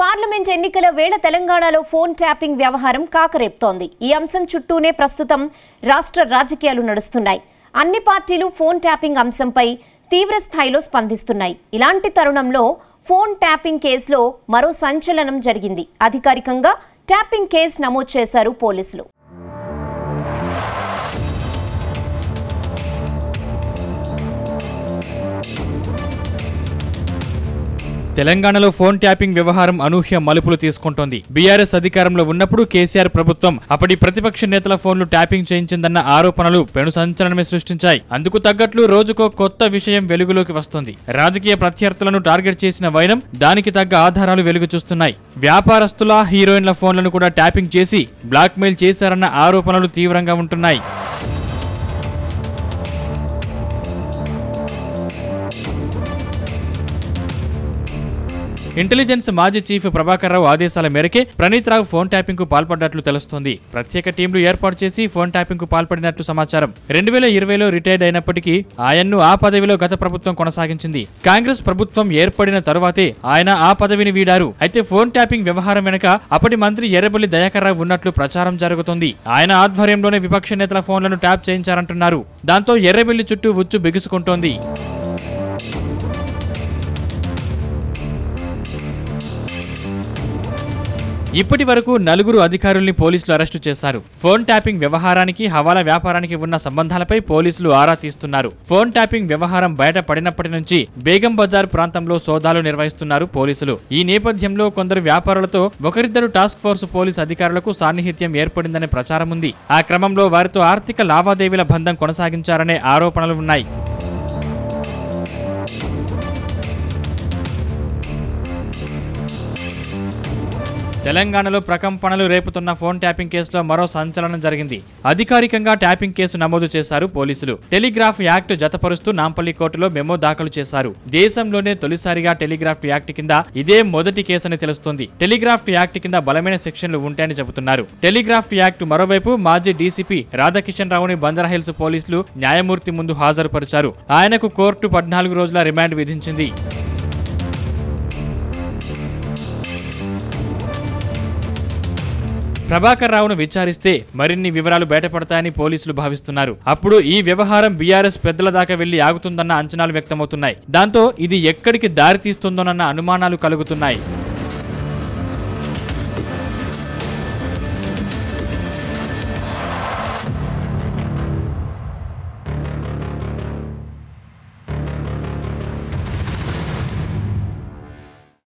Parliament ఎన్నికల వేళ తెలంగాణలో ఫోన్ ట్యాపింగ్ వ్యవహారం కాకరేపుతోంది. ఈ అంశం చుట్టూనే ప్రస్తుతం రాష్ట్ర రాజకీయాలు నడుస్తున్నాయి. అన్ని పార్టీలు ఫోన్ ట్యాపింగ్ అంశంపై తీవ్ర స్థాయిలో స్పందిస్తున్నాయి. ఇలాంటి తరుణంలో ఫోన్ ట్యాపింగ్ కేసులో మరో సంచలనం జరిగింది. అధికారికంగా ట్యాపింగ్ కేసు నమోదు చేశారు పోలీసులు. తెలంగాణలో ఫోన్ ట్యాపింగ్ వ్యవహారం అనూహ్య మలుపులు తీసుకుంటోంది. బీఆర్ఎస్ అధికారంలో ఉన్నప్పుడు కేసీఆర్ ప్రభుత్వం అప్పటి ప్రతిపక్ష నేతల ఫోన్లు ట్యాపింగ్ చేయించిందన్న ఆరోపణలు పెను సంచలనమే సృష్టించాయి. అందుకు తగ్గట్లు రోజుకో కొత్త విషయం వెలుగులోకి వస్తోంది. రాజకీయ ప్రత్యర్థులను టార్గెట్ చేసిన వైనం దానికి తగ్గ ఆధారాలు వెలుగు చూస్తున్నాయి. వ్యాపారస్తుల, హీరోయిన్ల ఫోన్లను కూడా ట్యాపింగ్ చేసి బ్లాక్మెయిల్ చేశారన్న ఆరోపణలు తీవ్రంగా ఉంటున్నాయి. ఇంటెలిజెన్స్ మాజీ చీఫ్ ప్రభాకర్ రావు ఆదేశాల మేరకే ప్రణీత్ రావు ఫోన్ ట్యాపింగ్ కు పాల్పడ్డట్లు తెలుస్తోంది. ప్రత్యేక టీంలు ఏర్పాటు చేసి ఫోన్ ట్యాపింగ్ కు పాల్పడినట్లు సమాచారం. 2020లో రిటైర్డ్ అయినప్పటికీ ఆయన్ను ఆ పదవిలో గత ప్రభుత్వం కొనసాగించింది. కాంగ్రెస్ ప్రభుత్వం ఏర్పడిన తరువాతే ఆయన ఆ పదవిని వీడారు. అయితే ఫోన్ ట్యాపింగ్ వ్యవహారం వెనుక అప్పటి మంత్రి ఎర్రబెల్లి దయాకర్ రావు ఉన్నట్లు ప్రచారం జరుగుతోంది. ఆయన ఆధ్వర్యంలోనే విపక్ష నేతల ఫోన్లను ట్యాప్ చేయించారంటున్నారు. దాంతో ఎర్రబెల్లి చుట్టూ ఉచ్చు బిగుసుకుంటోంది. ఇప్పటి వరకు 4 అధికారుల్ని పోలీసులు అరెస్టు చేశారు. ఫోన్ ట్యాపింగ్ వ్యవహారానికి, హవాలా వ్యాపారానికి ఉన్న సంబంధాలపై పోలీసులు ఆరా తీస్తున్నారు. ఫోన్ ట్యాపింగ్ వ్యవహారం బయటపడినప్పటి నుంచి బేగం బజార్ ప్రాంతంలో సోదాలు నిర్వహిస్తున్నారు పోలీసులు. ఈ నేపథ్యంలో కొందరు వ్యాపారులతో ఒకరిద్దరు టాస్క్ ఫోర్స్ పోలీసు అధికారులకు సాన్నిహిత్యం ఏర్పడిందనే ప్రచారం ఉంది. ఆ క్రమంలో వారితో ఆర్థిక లావాదేవీల బంధం కొనసాగించారనే ఆరోపణలు ఉన్నాయి. తెలంగాణలో ప్రకంపనలు రేపుతున్న ఫోన్ ట్యాపింగ్ కేసులో మరో సంచలనం జరిగింది. అధికారికంగా ట్యాపింగ్ కేసు నమోదు చేశారు పోలీసులు. టెలిగ్రాఫ్ యాక్ట్ జతపరుస్తూ నాంపల్లి కోర్టులో మెమో దాఖలు చేశారు. దేశంలోనే తొలిసారిగా టెలిగ్రాఫ్ యాక్ట్ కింద ఇదే మొదటి కేసని తెలుస్తోంది. టెలిగ్రాఫ్ యాక్ట్ కింద బలమైన సెక్షన్లు ఉంటాయని చెబుతున్నారు. టెలిగ్రాఫ్ యాక్ట్ మరోవైపు మాజీ డీసీపీ రాధాకిషన్ రావుని బంజారాహిల్స్ పోలీసులు న్యాయమూర్తి ముందు హాజరుపరిచారు. ఆయనకు కోర్టు 14 రోజుల రిమాండ్ విధించింది. ప్రభాకర్ రావును విచారిస్తే మరిన్ని వివరాలు బయటపడతాయని పోలీసులు భావిస్తున్నారు. అప్పుడు ఈ వ్యవహారం బీఆర్ఎస్ పెద్దల దాకా వెళ్లి ఆగుతుందన్న అంచనాలు వ్యక్తమవుతున్నాయి. దాంతో ఇది ఎక్కడికి దారి తీస్తుందోనన్న అనుమానాలు కలుగుతున్నాయి.